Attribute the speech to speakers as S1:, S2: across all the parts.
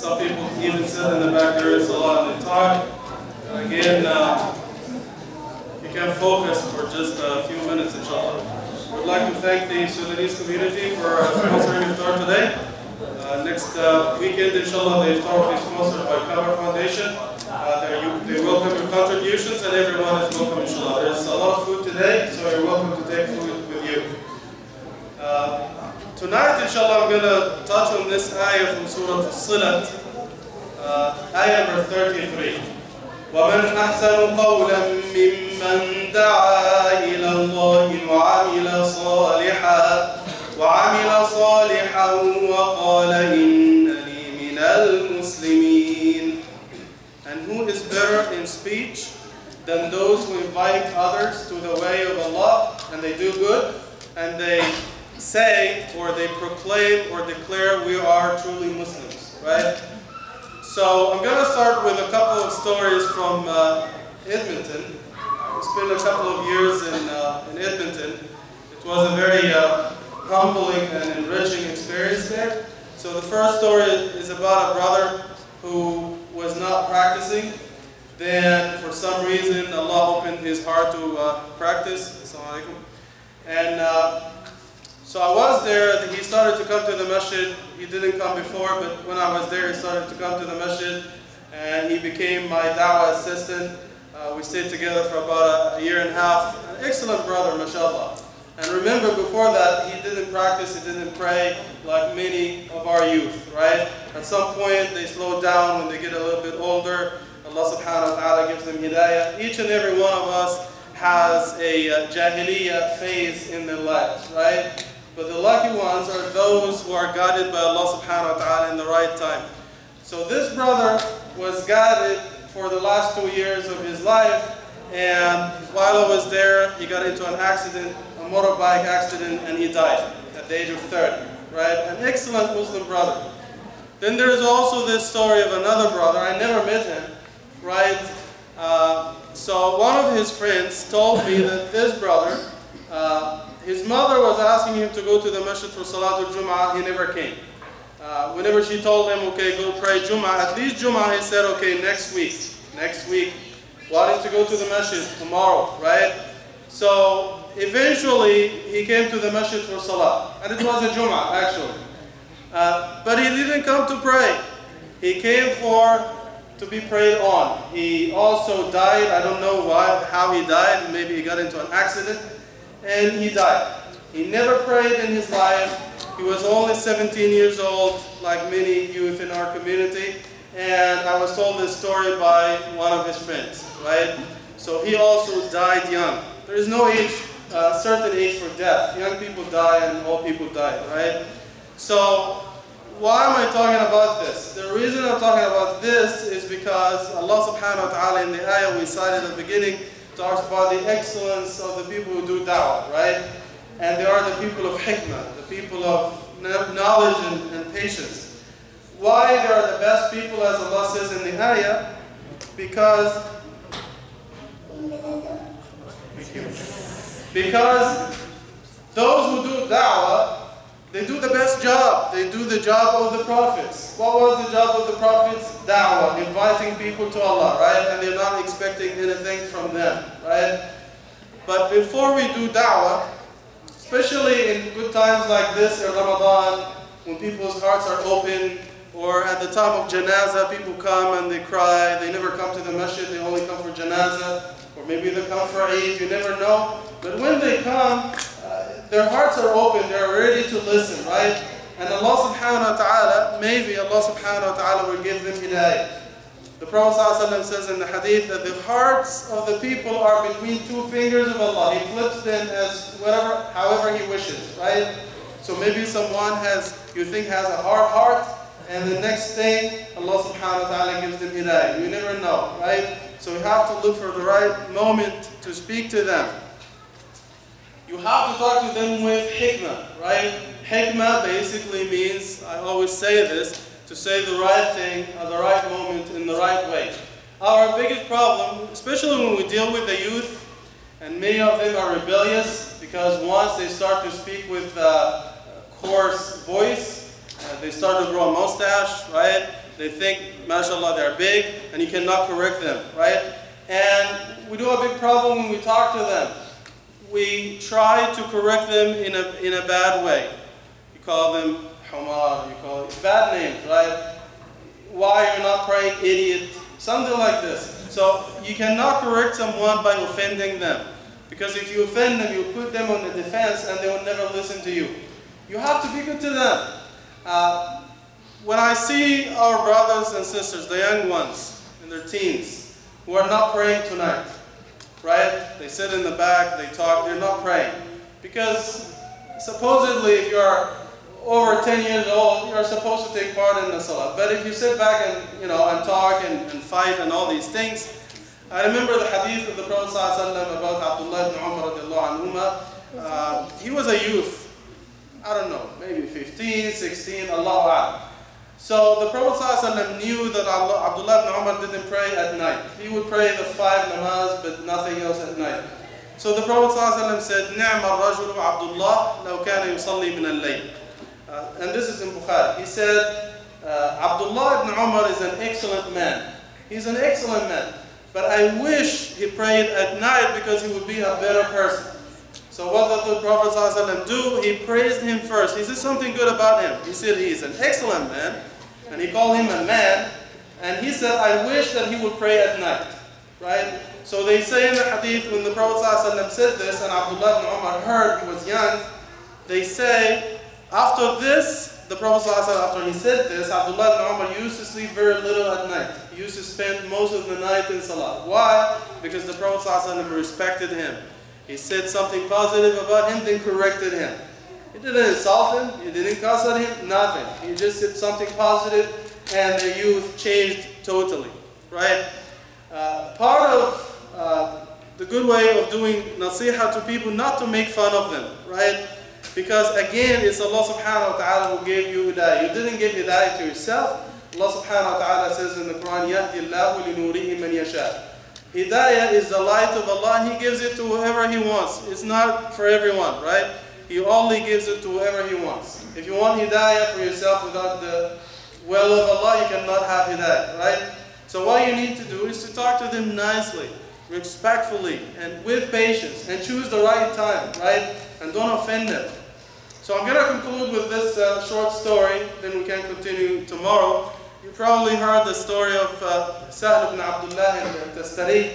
S1: some people even sit in the back there in Salah and they talk. And again, you can focus for just a few minutes, inshallah. We'd like to thank the Sudanese community for sponsoring iftar today. Next weekend, inshallah, the iftar will be sponsored by Cover Foundation. They welcome your contributions and everyone is welcome, inshallah. There's a lot of food today, so you're welcome to take food with you. Tonight, inshallah, I'm going to touch on this ayah from Surah As-Silat, ayah number 33. وَمَنْ أَحْسَنُ قَوْلًا مِّمَّنْ دَعَا إِلَى اللَّهِ وَعَمِلَ صَالِحًا وَقَالَ إِنَّنِي مِنَ الْمُسْلِمِينَ. And who is better in speech than those who invite others to the way of Allah, and they do good, and they say, or they proclaim or declare, we are truly Muslims, right? So I'm going to start with a couple of stories from Edmonton. I spent a couple of years in Edmonton. It was a very humbling and enriching experience there. So the first story is about a brother who was not practicing. Then for some reason Allah opened his heart to practice. Assalamu alaikum. And so I was there. He started to come to the masjid. He didn't come before, but when I was there, he started to come to the masjid, and he became my Dawa assistant. We stayed together for about a year and a half. An excellent brother, mashallah. And remember, before that, he didn't practice, he didn't pray like many of our youth, right? At some point, they slow down when they get a little bit older. Allah subhanahu wa ta'ala gives them hidayah. Each and every one of us has a jahiliyyah phase in their lives, right? But the lucky ones are those who are guided by Allah subhanahu wa ta'ala in the right time. So this brother was guided for the last 2 years of his life, and while I was there, he got into an accident, a motorbike accident, and he died at the age of 30, right? An excellent Muslim brother. Then there is also this story of another brother. I never met him, right? So one of his friends told me that this brother, his mother was asking him to go to the masjid for Salatul Jum'ah. He never came. Whenever she told him, okay, go pray Jum'ah, at least Jum'ah, he said, okay, next week. Wanting to go to the masjid tomorrow, right? So eventually he came to the masjid for Salah. And it was a Jum'ah, actually. But he didn't come to pray. He came to be prayed on. He also died. I don't know how he died. Maybe he got into an accident. And he died. He never prayed in his life. He was only 17 years old, like many youth in our community. And I was told this story by one of his friends, right? So he also died young. There is no age, certain age for death. Young people die and old people die, right? So why am I talking about this? The reason I'm talking about this is because Allah subhanahu wa ta'ala in the ayah we cited at the beginning talks about the excellence of the people who do da'wah, right? And they are the people of hikmah, the people of knowledge and patience. Why they are the best people, as Allah says in the ayah? Because those who do da'wah, they do the best job. They do the job of the prophets. What was the job of the prophets? Da'wah, inviting people to Allah, right? And they're not expecting anything from them, right? But before we do da'wah, especially in good times like this in Ramadan, when people's hearts are open, or at the time of janazah, people come and they cry. They never come to the masjid, they only come for janazah, or maybe they come for Eid, you never know. But when they come, their hearts are open, they're ready to listen, right? And Allah subhanahu wa ta'ala, maybe Allah subhanahu wa ta'ala will give them hidayah. The Prophet ﷺ says in the hadith that the hearts of the people are between two fingers of Allah. He flips them as however He wishes, right? So maybe someone you think has a hard heart, and the next thing Allah subhanahu wa ta'ala gives them hidayah. You never know, right? So you have to look for the right moment to speak to them. You have to talk to them with hikmah, right? Hikmah basically means, I always say this, to say the right thing at the right moment in the right way. Our biggest problem, especially when we deal with the youth, and many of them are rebellious because once they start to speak with a coarse voice, they start to grow a mustache, right? They think, mashallah, they're big, and you cannot correct them, right? And we do a big problem when we talk to them. We try to correct them in a bad way. You call them humar, you call it bad names, right? Why are you not praying, idiot? Something like this. So you cannot correct someone by offending them. Because if you offend them, you put them on the defense and they will never listen to you. You have to be good to them. When I see our brothers and sisters, the young ones in their teens, who are not praying tonight, right? They sit in the back, they talk, they're not praying. Because supposedly if you are over 10 years old, you're supposed to take part in the salah. But if you sit back and, and talk and fight and all these things, I remember the hadith of the Prophet ﷺ about Abdullah ibn Umar radiallahu anhuma. He was a youth, I don't know, maybe 15, 16, Allahu A'lam. So the Prophet ﷺ knew that Abdullah ibn Umar didn't pray at night. He would pray the 5 namaz, but nothing else at night. So the Prophet ﷺ said, نِعْمَ الرَّجُلُ عَبْدُ اللَّهِ لَوْ كَانَ يُصَلِّي مِنَ اللَّيْلِ. And this is in Bukhari. He said, Abdullah ibn Umar is an excellent man. He's an excellent man. But I wish he prayed at night because he would be a better person. So what did the Prophet ﷺ do? He praised him first. He said something good about him. He said he is an excellent man. And he called him a man. And he said, I wish that he would pray at night. Right? So they say in the hadith, when the Prophet ﷺ said this, and Abdullah ibn Umar heard, he was young, they say, after this, the Prophet ﷺ, after he said this, Abdullah ibn Umar used to sleep very little at night. He used to spend most of the night in salah. Why? Because the Prophet ﷺ respected him. He said something positive about him, then corrected him. He didn't insult him, he didn't cuss at him, nothing. He just said something positive, and the youth changed totally. Right? Part of the good way of doing nasiha to people, not to make fun of them. Right? Because again, it's Allah subhanahu wa ta'ala who gave you hidayah. You didn't give hidayah to yourself. Allah subhanahu wa ta'ala says in the Quran, يَهْدِ اللَّهُ لِنُورِهِ مَنْ يَشَاءُ. Hidayah is the light of Allah. He gives it to whoever He wants. It's not for everyone, right? He only gives it to whoever He wants. If you want hidayah for yourself without the will of Allah, you cannot have hidayah, right? So what you need to do is to talk to them nicely, respectfully, and with patience, and choose the right time, right? And don't offend them. So I'm going to conclude with this short story, then we can continue tomorrow. You probably heard the story of Sahl ibn Abdullah al-Tastari.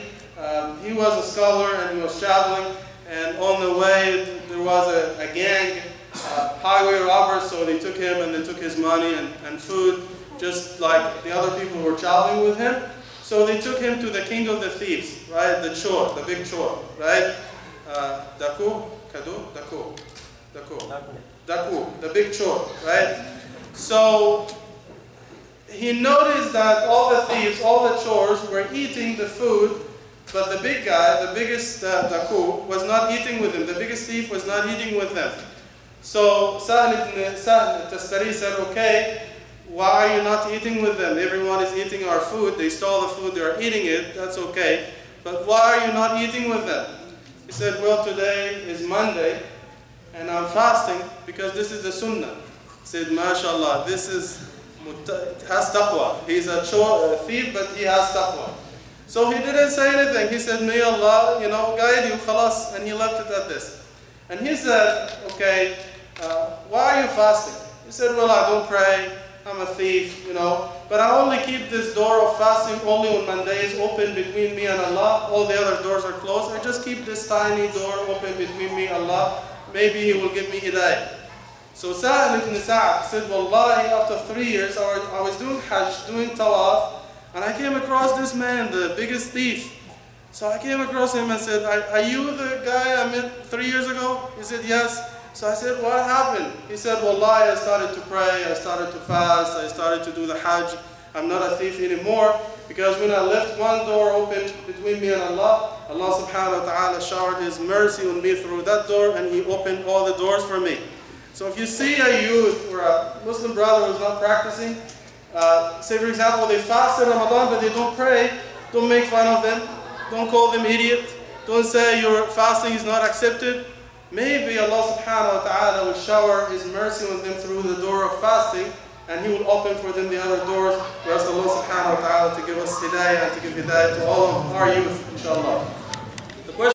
S1: He was a scholar and he was traveling, and on the way there was a gang, highway robbers, so they took him and they took his money and food, just like the other people who were traveling with him. So they took him to the king of the thieves, right? The chor, the big chor, right? Daku, Kadu, Daku. Daku, the big chor, right? So he noticed that all the thieves, all the chores were eating the food, but the big guy, the biggest Daku, was not eating with them. The biggest thief was not eating with them. So Sahl ibn Tastari said, okay, why are you not eating with them? Everyone is eating our food. They stole the food, they are eating it, that's okay. But why are you not eating with them? He said, well, today is Monday, and I'm fasting because this is the sunnah. He said, mashallah, this has taqwa. He's a thief, but he has taqwa. So he didn't say anything. He said, may Allah, guide you, khalas, and he left it at this. And he said, okay, why are you fasting? He said, well, I don't pray, I'm a thief, but I only keep this door of fasting only on Mondays open between me and Allah. All the other doors are closed. I just keep this tiny door open between me and Allah. Maybe He will give me hidayah. So Sahl ibn Sa'd said, Wallahi, after 3 years, I was doing Hajj, doing Tawaf, and I came across this man, the biggest thief. So I came across him and said, are you the guy I met 3 years ago? He said, yes. So I said, what happened? He said, Wallahi, I started to pray, I started to fast, I started to do the Hajj. I'm not a thief anymore, because when I left one door open between me and Allah, Allah subhanahu wa ta'ala showered His mercy on me through that door, and He opened all the doors for me. So if you see a youth or a Muslim brother who's not practicing, say for example, they fast in Ramadan but they don't pray, don't make fun of them, don't call them idiot, don't say your fasting is not accepted. Maybe Allah subhanahu wa ta'ala will shower His mercy on them through the door of fasting, and He will open for them the other doors where hidayah and to give hidayah to all of our youth, inshallah.